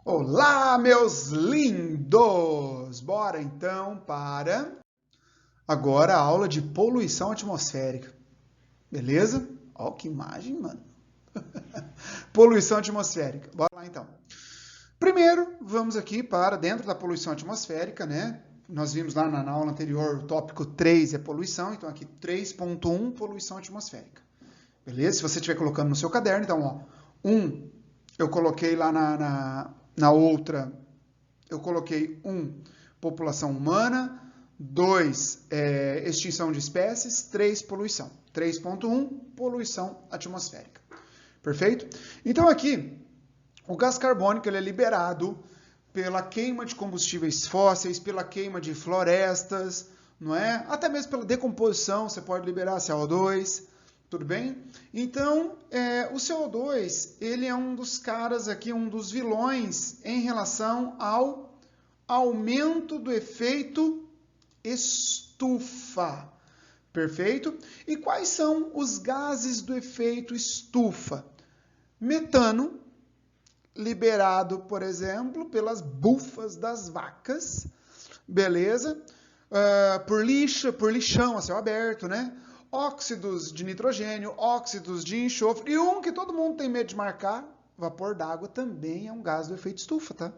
Olá, meus lindos! Bora então para agora a aula de poluição atmosférica. Beleza? Ó, que imagem, mano. Poluição atmosférica. Bora lá então. Primeiro, vamos aqui para dentro da poluição atmosférica, né? Nós vimos lá na aula anterior, o tópico 3 é poluição, então aqui 3.1, poluição atmosférica. Beleza? Se você estiver colocando no seu caderno, então, ó, 1, eu coloquei lá na outra, eu coloquei 1, população humana, 2, extinção de espécies, 3, poluição. 3.1, poluição atmosférica. Perfeito? Então aqui, o gás carbônico ele é liberado pela queima de combustíveis fósseis, pela queima de florestas, não é? Até mesmo pela decomposição, você pode liberar CO2, tudo bem? Então, o CO2, ele é um dos caras aqui, um dos vilões em relação ao aumento do efeito estufa. Perfeito? E quais são os gases do efeito estufa? Metano, liberado, por exemplo, pelas bufas das vacas, beleza? Por lixão a céu aberto, né? Óxidos de nitrogênio, óxidos de enxofre, e um que todo mundo tem medo de marcar, vapor d'água, também é um gás do efeito estufa, tá?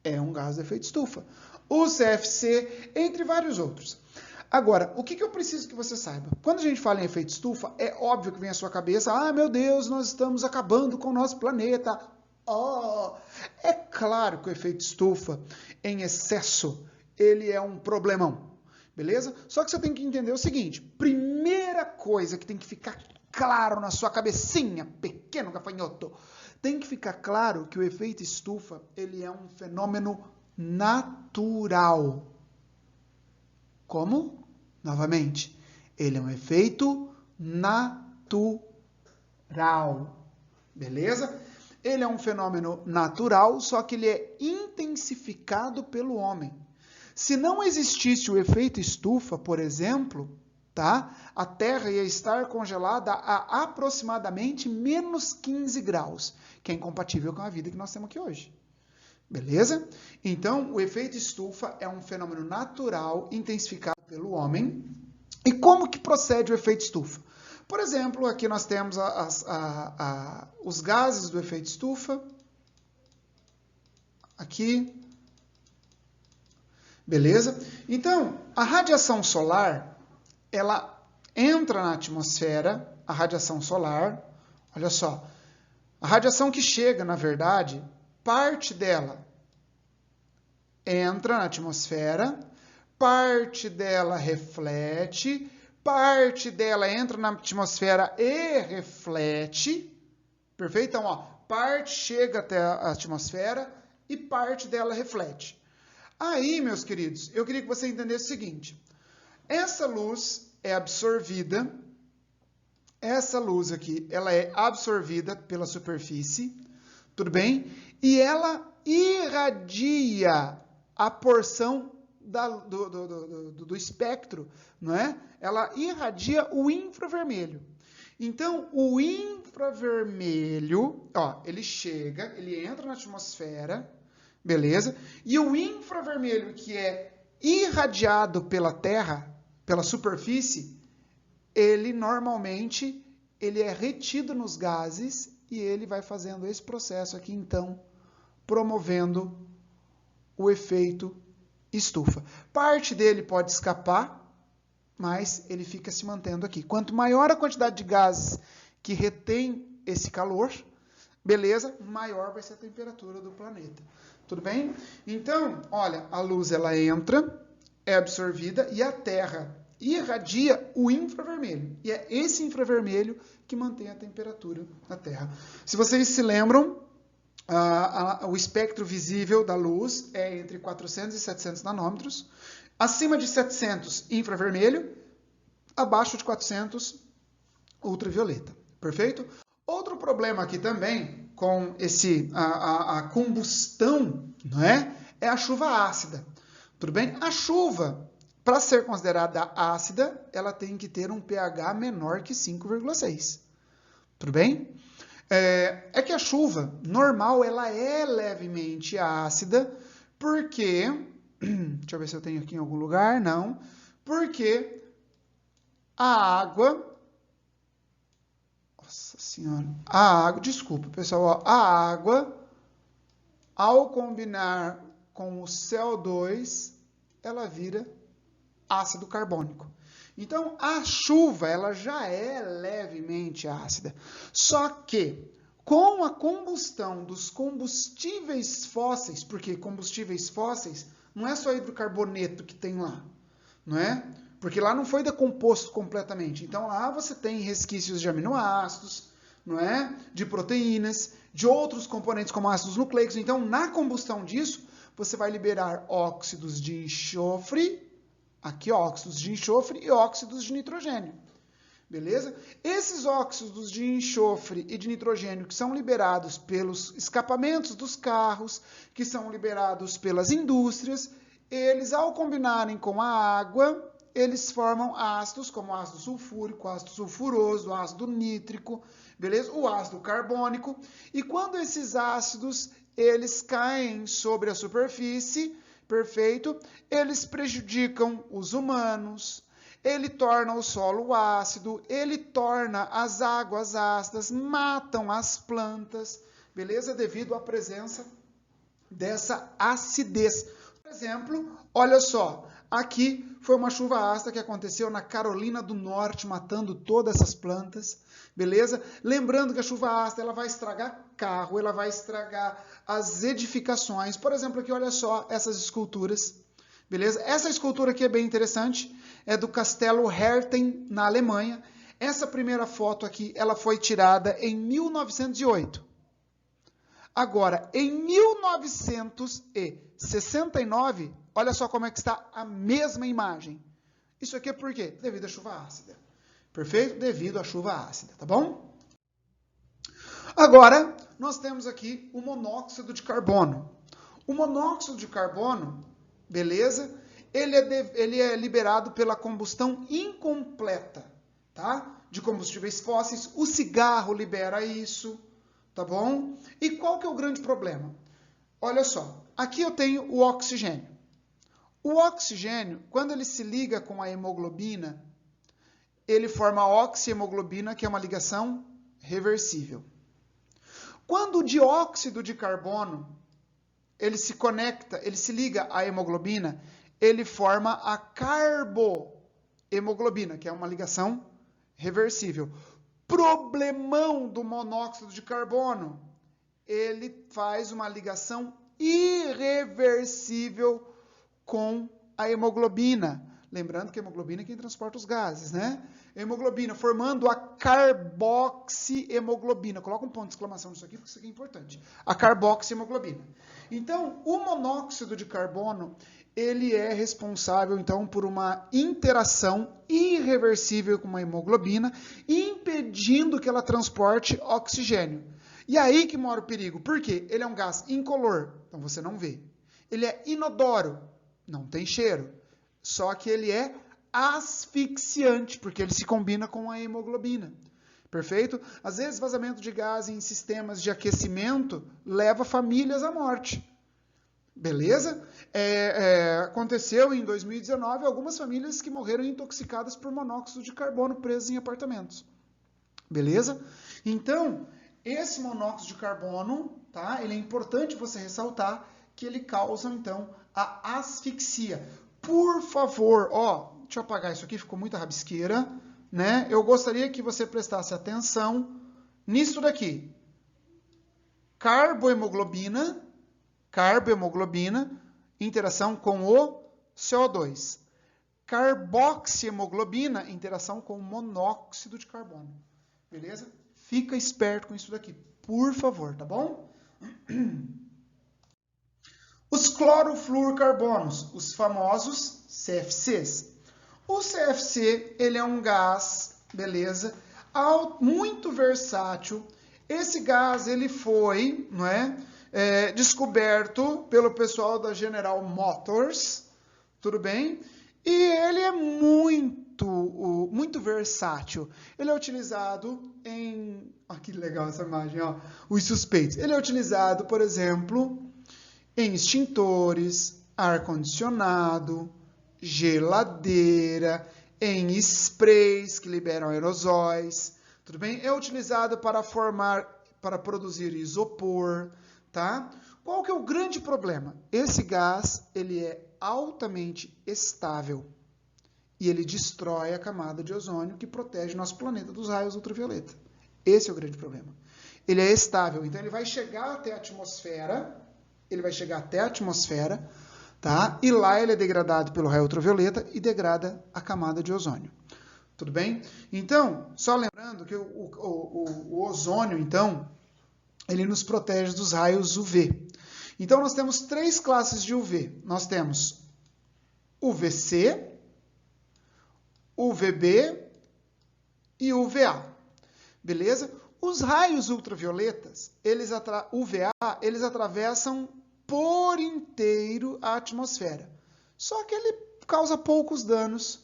É um gás do efeito estufa. O CFC, entre vários outros. Agora, o que eu preciso que você saiba? Quando a gente fala em efeito estufa, é óbvio que vem à sua cabeça, meu Deus, nós estamos acabando com o nosso planeta. É claro que o efeito estufa, em excesso, ele é um problemão, beleza? Só que você tem que entender o seguinte, primeira coisa que tem que ficar claro na sua cabecinha, pequeno gafanhoto, tem que ficar claro que o efeito estufa, ele é um fenômeno natural. Como? Novamente, ele é um efeito natural, beleza? Ele é um fenômeno natural, só que ele é intensificado pelo homem. Se não existisse o efeito estufa, por exemplo, tá? A Terra ia estar congelada a aproximadamente menos 15 graus, que é incompatível com a vida que nós temos aqui hoje. Beleza? Então, o efeito estufa é um fenômeno natural intensificado pelo homem. E como que procede o efeito estufa? Por exemplo, aqui nós temos os gases do efeito estufa. Aqui. Beleza? Então, a radiação solar, ela entra na atmosfera, a radiação solar, olha só, a radiação que chega, na verdade, parte dela entra na atmosfera, parte dela reflete, parte dela entra na atmosfera e reflete, perfeito? Então, ó, parte chega até a atmosfera e parte dela reflete. Aí, meus queridos, eu queria que você entendesse o seguinte, essa luz é absorvida, essa luz aqui, ela é absorvida pela superfície, tudo bem? E ela irradia a porção do espectro, não é? Ela irradia o infravermelho. Então, o infravermelho, ó, ele chega, ele entra na atmosfera, beleza? E o infravermelho que é irradiado pela Terra, pela superfície, ele normalmente ele é retido nos gases e ele vai fazendo esse processo aqui, então, promovendo o efeito estufa. Parte dele pode escapar, mas ele fica se mantendo aqui. Quanto maior a quantidade de gases que retém esse calor, beleza, maior vai ser a temperatura do planeta. Tudo bem? Então, olha, a luz ela entra, é absorvida e a Terra irradia o infravermelho. E é esse infravermelho que mantém a temperatura da Terra. Se vocês se lembram, o espectro visível da luz é entre 400 e 700 nanômetros. Acima de 700, infravermelho. Abaixo de 400, ultravioleta. Perfeito? Outro problema aqui também com a combustão, não é? É a chuva ácida. Tudo bem? A chuva, para ser considerada ácida, ela tem que ter um pH menor que 5,6. Tudo bem? É que a chuva normal, ela é levemente ácida, porque, deixa eu ver se eu tenho aqui em algum lugar, não, porque a água, nossa senhora, desculpa pessoal, ó, a água, ao combinar com o CO2, ela vira ácido carbônico. Então, a chuva, ela já é levemente ácida. Só que, com a combustão dos combustíveis fósseis, porque combustíveis fósseis não é só hidrocarboneto que tem lá, não é? Porque lá não foi decomposto completamente. Então, lá você tem resquícios de aminoácidos, não é? De proteínas, de outros componentes como ácidos nucleicos. Então, na combustão disso, você vai liberar óxidos de enxofre, aqui óxidos de enxofre e óxidos de nitrogênio. Beleza? Esses óxidos de enxofre e de nitrogênio que são liberados pelos escapamentos dos carros, que são liberados pelas indústrias, eles ao combinarem com a água, eles formam ácidos como ácido sulfúrico, ácido sulfuroso, ácido nítrico, beleza? O ácido carbônico. E quando esses ácidos eles caem sobre a superfície, perfeito, eles prejudicam os humanos, ele torna o solo ácido, ele torna as águas ácidas, matam as plantas, beleza? Devido à presença dessa acidez. Por exemplo, olha só, aqui foi uma chuva ácida que aconteceu na Carolina do Norte, matando todas essas plantas, beleza? Lembrando que a chuva ácida ela vai estragar carro, ela vai estragar as edificações. Por exemplo, aqui olha só essas esculturas, beleza? Essa escultura aqui é bem interessante, é do Castelo Herten, na Alemanha. Essa primeira foto aqui, ela foi tirada em 1908. Agora, em 1969, olha só como é que está a mesma imagem. Isso aqui é por quê? Devido à chuva ácida. Perfeito? Devido à chuva ácida, tá bom? Agora, nós temos aqui o monóxido de carbono. O monóxido de carbono, beleza? Ele é liberado pela combustão incompleta, tá? De combustíveis fósseis. O cigarro libera isso, tá bom? E qual que é o grande problema? Olha só, aqui eu tenho o oxigênio. O oxigênio, quando ele se liga com a hemoglobina, ele forma a oxihemoglobina, que é uma ligação reversível. Quando o dióxido de carbono, ele se conecta, ele se liga à hemoglobina, ele forma a carbohemoglobina, que é uma ligação reversível. Problemão do monóxido de carbono, ele faz uma ligação irreversível com a hemoglobina. Lembrando que a hemoglobina é quem transporta os gases, né? Hemoglobina, formando a carboxihemoglobina. Coloca um ponto de exclamação nisso aqui, porque isso aqui é importante. A carboxihemoglobina. Então, o monóxido de carbono, ele é responsável, então, por uma interação irreversível com a hemoglobina, impedindo que ela transporte oxigênio. E aí que mora o perigo. Por quê? Ele é um gás incolor, então você não vê. Ele é inodoro, não tem cheiro. Só que ele é asfixiante, porque ele se combina com a hemoglobina. Perfeito? Às vezes, vazamento de gás em sistemas de aquecimento leva famílias à morte. Beleza? Aconteceu em 2019 algumas famílias que morreram intoxicadas por monóxido de carbono presas em apartamentos. Beleza? Então, esse monóxido de carbono, tá? Ele é importante você ressaltar que ele causa, então, a asfixia. Por favor, deixa eu apagar isso aqui, ficou muita rabisqueira, né? Eu gostaria que você prestasse atenção nisso daqui. Carbohemoglobina, interação com o CO2. Carboxihemoglobina, interação com o monóxido de carbono. Beleza? Fica esperto com isso daqui, por favor, tá bom? Os clorofluorcarbonos, os famosos CFCs. O CFC, ele é um gás, beleza, muito versátil. Esse gás, ele foi, descoberto pelo pessoal da General Motors, tudo bem? E ele é muito versátil. Ele é utilizado em Olha que legal essa imagem, ó. Os suspeitos. Ele é utilizado, por exemplo, em extintores, ar-condicionado, geladeira, em sprays que liberam aerosóis, tudo bem? É utilizado para produzir isopor, tá? Qual que é o grande problema? Esse gás, ele é altamente estável e ele destrói a camada de ozônio que protege nosso planeta dos raios ultravioleta. Esse é o grande problema. Ele é estável, então ele vai chegar até a atmosfera, tá? E lá ele é degradado pelo raio ultravioleta e degrada a camada de ozônio. Tudo bem? Então, só lembrando que o ozônio, então, ele nos protege dos raios UV. Então, nós temos 3 classes de UV. Nós temos UVC, UVB e UVA. Beleza? Os raios ultravioletas, UVA, eles atravessam por inteiro a atmosfera. Só que ele causa poucos danos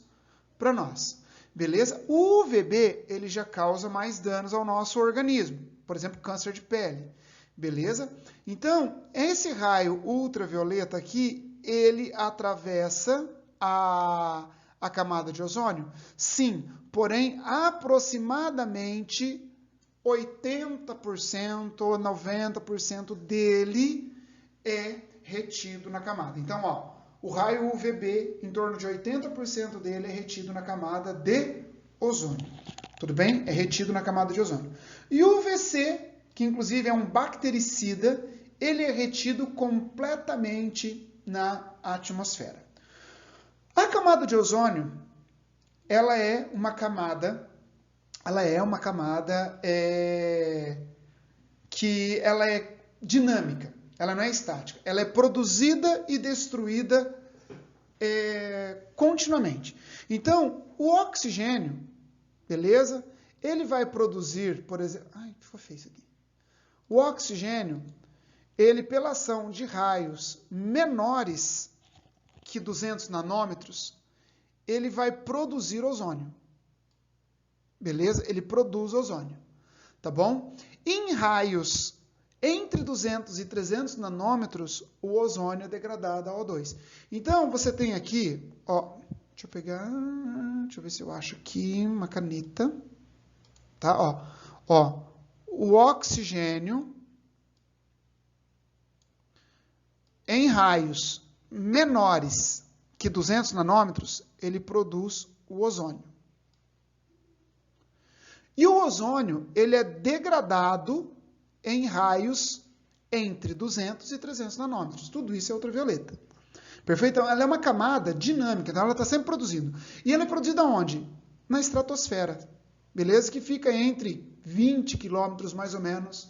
para nós. Beleza? O UVB, ele já causa mais danos ao nosso organismo. Por exemplo, câncer de pele. Beleza? Então, esse raio ultravioleta aqui, ele atravessa a camada de ozônio? Sim, porém, aproximadamente 80% ou 90% dele é retido na camada. Então, ó, o raio UVB, em torno de 80% dele é retido na camada de ozônio. Tudo bem? É retido na camada de ozônio. E o UVC, que inclusive é um bactericida, ele é retido completamente na atmosfera. A camada de ozônio, ela é uma camada que ela é dinâmica, ela não é estática, ela é produzida e destruída continuamente. Então, o oxigênio, beleza? Ele vai produzir, por exemplo, ficou feio isso aqui. O oxigênio, ele pela ação de raios menores que 200 nanômetros, ele vai produzir ozônio. Beleza? Ele produz ozônio. Tá bom? Em raios entre 200 e 300 nanômetros, o ozônio é degradado a O2. Então, você tem aqui, ó, deixa eu ver se eu acho aqui uma caneta. Tá? Ó, o oxigênio em raios menores que 200 nanômetros, ele produz o ozônio. E o ozônio, ele é degradado em raios entre 200 e 300 nanômetros. Tudo isso é ultravioleta. Perfeito? Então, ela é uma camada dinâmica, então ela está sempre produzindo. E ela é produzida onde? Na estratosfera. Beleza? Que fica entre 20 quilômetros, mais ou menos,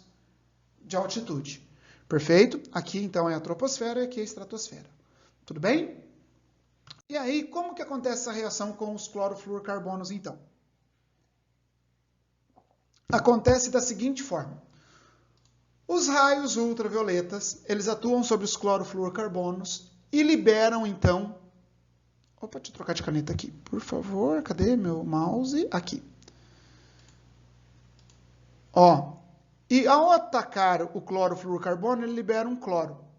de altitude. Perfeito? Aqui, então, é a troposfera e aqui é a estratosfera. Tudo bem? E aí, como que acontece essa reação com os clorofluorcarbonos, então? Acontece da seguinte forma. Os raios ultravioletas, eles atuam sobre os clorofluorcarbonos e liberam, então... Opa, deixa eu trocar de caneta aqui, por favor. Cadê meu mouse? Aqui. Ó, e ao atacar o clorofluorcarbono, ele libera um cloro.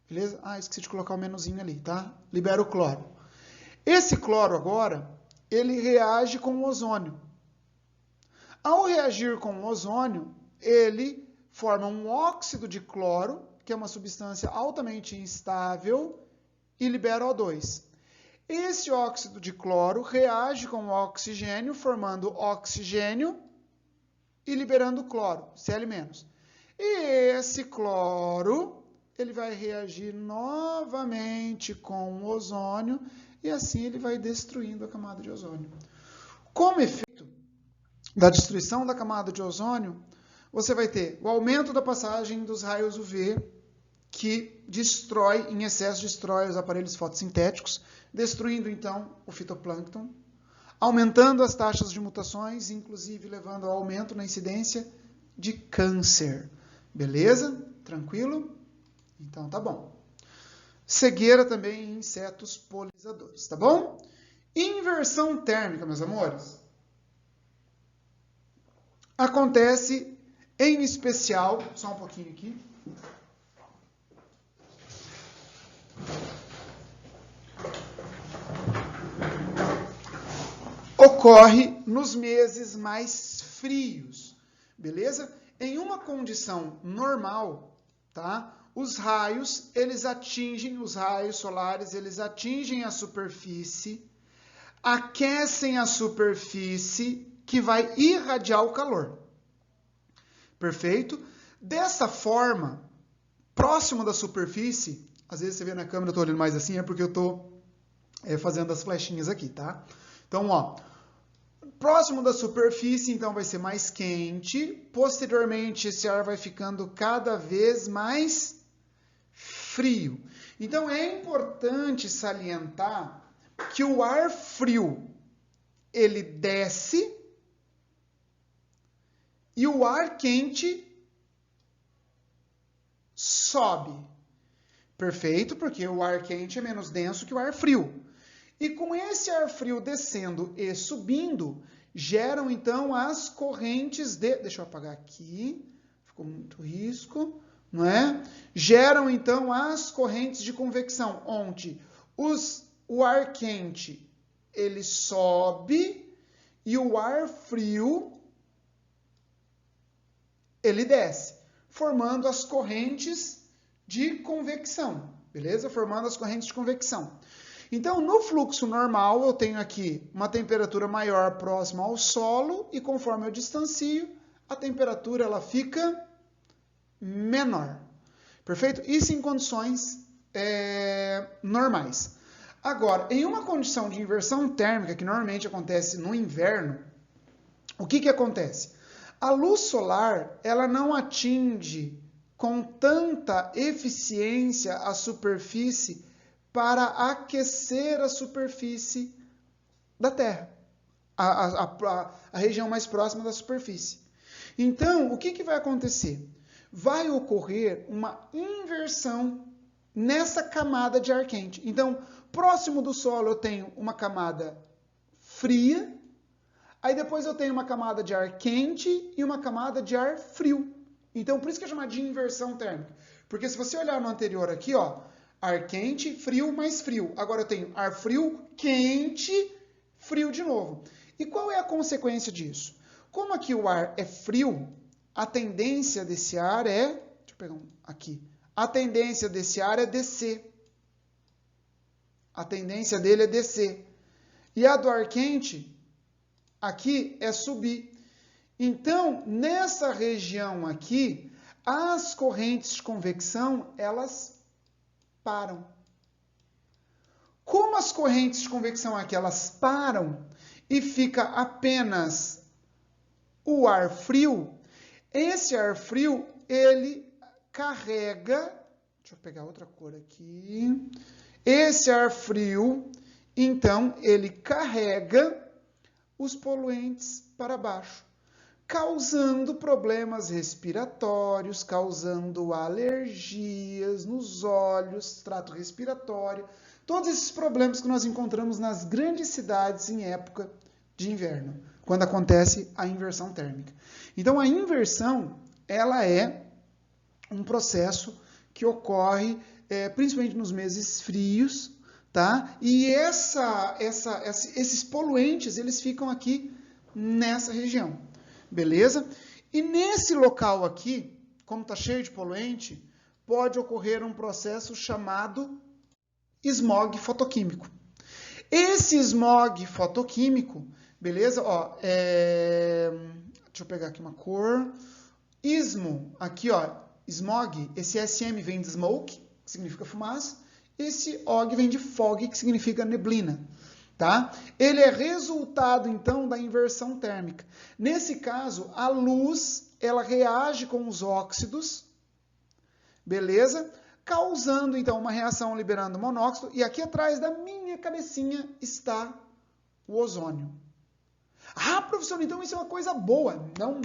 Beleza? Esqueci de colocar o menuzinho ali, tá? Libera o cloro. Esse cloro agora, ele reage com o ozônio. Ao reagir com o ozônio, ele forma um óxido de cloro, que é uma substância altamente instável, e libera O2. Esse óxido de cloro reage com o oxigênio, formando oxigênio e liberando cloro, Cl-. E esse cloro, ele vai reagir novamente com o ozônio, e assim ele vai destruindo a camada de ozônio. Como efeito da destruição da camada de ozônio, você vai ter o aumento da passagem dos raios UV, que destrói, em excesso, destrói os aparelhos fotossintéticos, destruindo, então, o fitoplâncton, aumentando as taxas de mutações, inclusive levando ao aumento na incidência de câncer. Beleza? Tranquilo? Então, tá bom. Cegueira também em insetos polinizadores, tá bom? Inversão térmica, meus amores. acontece em especial, só um pouquinho aqui. Ocorre nos meses mais frios, beleza? Em uma condição normal, tá? Os raios solares, eles atingem a superfície, aquecem a superfície que vai irradiar o calor. Perfeito? Dessa forma, próximo da superfície, às vezes você vê na câmera, eu estou olhando mais assim, é porque eu estou fazendo as flechinhas aqui, tá? Então, ó, próximo da superfície, então, vai ser mais quente. Posteriormente, esse ar vai ficando cada vez mais frio. Então, é importante salientar que o ar frio, ele desce e o ar quente sobe. Perfeito? Porque o ar quente é menos denso que o ar frio. E com esse ar frio descendo e subindo, geram então as correntes de... Deixa eu apagar aqui, ficou muito risco, não é? Geram então as correntes de convecção, onde o ar quente ele sobe e o ar frio ele desce, formando as correntes de convecção, beleza? Formando as correntes de convecção. Então, no fluxo normal, eu tenho aqui uma temperatura maior próxima ao solo e conforme eu distancio, a temperatura ela fica menor. Perfeito? Isso em condições normais. Agora, em uma condição de inversão térmica, que normalmente acontece no inverno, o que acontece? A luz solar ela não atinge com tanta eficiência a superfície para aquecer a superfície da Terra, a região mais próxima da superfície. Então, o que vai acontecer? Vai ocorrer uma inversão nessa camada de ar quente. Então, próximo do solo eu tenho uma camada fria, aí depois eu tenho uma camada de ar quente e uma camada de ar frio. Então, por isso que é chamado de inversão térmica. Porque se você olhar no anterior aqui, ó, ar quente, frio, mais frio. Agora eu tenho ar frio, quente, frio de novo. E qual é a consequência disso? Como aqui o ar é frio, a tendência desse ar é... Deixa eu pegar aqui. A tendência desse ar é descer. A tendência dele é descer. E a do ar quente, aqui, é subir. Então, nessa região aqui, as correntes de convecção, elas param. Como as correntes de convecção aqui elas param e fica apenas o ar frio, esse ar frio ele carrega, deixa eu pegar outra cor aqui, esse ar frio, então ele carrega os poluentes para baixo, causando problemas respiratórios, causando alergias nos olhos, trato respiratório, todos esses problemas que nós encontramos nas grandes cidades em época de inverno, quando acontece a inversão térmica. Então, a inversão, ela é um processo que ocorre principalmente nos meses frios, tá? E esses poluentes, eles ficam aqui nessa região. Beleza? E nesse local aqui, como está cheio de poluente, pode ocorrer um processo chamado smog fotoquímico. Esse smog fotoquímico, beleza? Ó, deixa eu pegar aqui uma cor. Ismo, aqui ó, smog, esse SM vem de smoke, que significa fumaça. Esse og vem de fog, que significa neblina. Tá? Ele é resultado, então, da inversão térmica. Nesse caso, a luz ela reage com os óxidos, beleza? Causando, então, uma reação liberando monóxido. E aqui atrás da minha cabecinha está o ozônio. Ah, professor, então isso é uma coisa boa. Não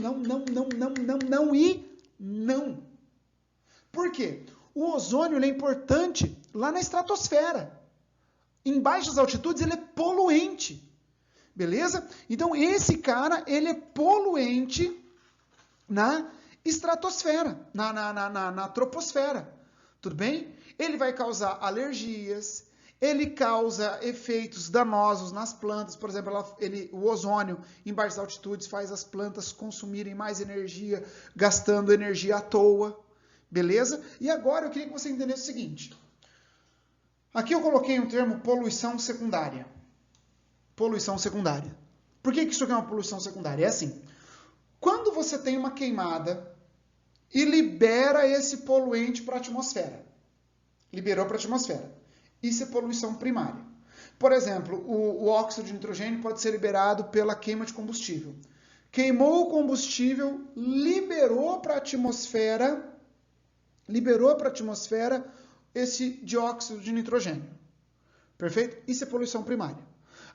e não. Por quê? O ozônio ele é importante lá na estratosfera. Em baixas altitudes ele é poluente, beleza? Então esse cara ele é poluente na estratosfera, na troposfera. Tudo bem? Ele vai causar alergias, ele causa efeitos danosos nas plantas, por exemplo, o ozônio em baixas altitudes faz as plantas consumirem mais energia, gastando energia à toa, beleza? E agora eu queria que você entendesse o seguinte. Aqui eu coloquei um termo poluição secundária. Poluição secundária. Por que isso aqui é uma poluição secundária? É assim, quando você tem uma queimada e libera esse poluente para a atmosfera, liberou para a atmosfera, isso é poluição primária. Por exemplo, o óxido de nitrogênio pode ser liberado pela queima de combustível. Queimou o combustível, liberou para a atmosfera esse dióxido de nitrogênio. Perfeito? Isso é poluição primária.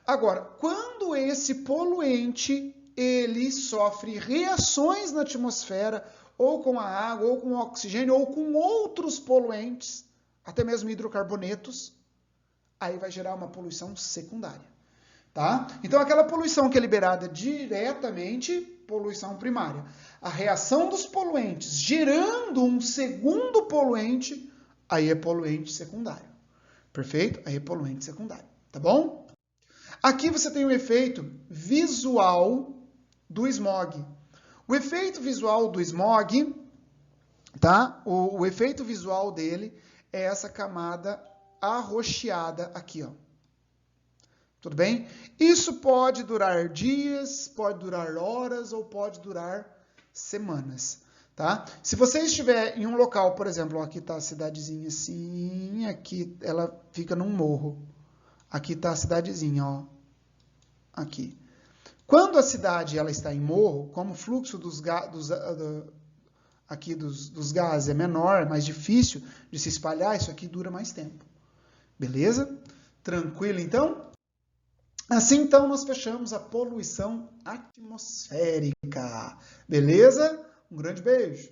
Agora, quando esse poluente ele sofre reações na atmosfera, ou com a água, ou com o oxigênio, ou com outros poluentes, até mesmo hidrocarbonetos, aí vai gerar uma poluição secundária. Tá? Então, aquela poluição que é liberada diretamente, poluição primária. A reação dos poluentes gerando um segundo poluente, aí é poluente secundário. Perfeito? Aí é poluente secundário. Tá bom? Aqui você tem o efeito visual do smog. O efeito visual do smog, tá? O efeito visual dele é essa camada arroxeada aqui, ó. Tudo bem? Isso pode durar dias, pode durar horas ou pode durar semanas, tá? Se você estiver em um local, por exemplo, ó, aqui tá a cidadezinha assim, aqui ela fica num morro. Aqui tá a cidadezinha, ó. Aqui. Quando a cidade ela está em morro, como o fluxo dos gases é menor, é mais difícil de se espalhar, isso aqui dura mais tempo. Beleza? Tranquilo, então? Assim, então, nós fechamos a poluição atmosférica. Beleza? Um grande beijo.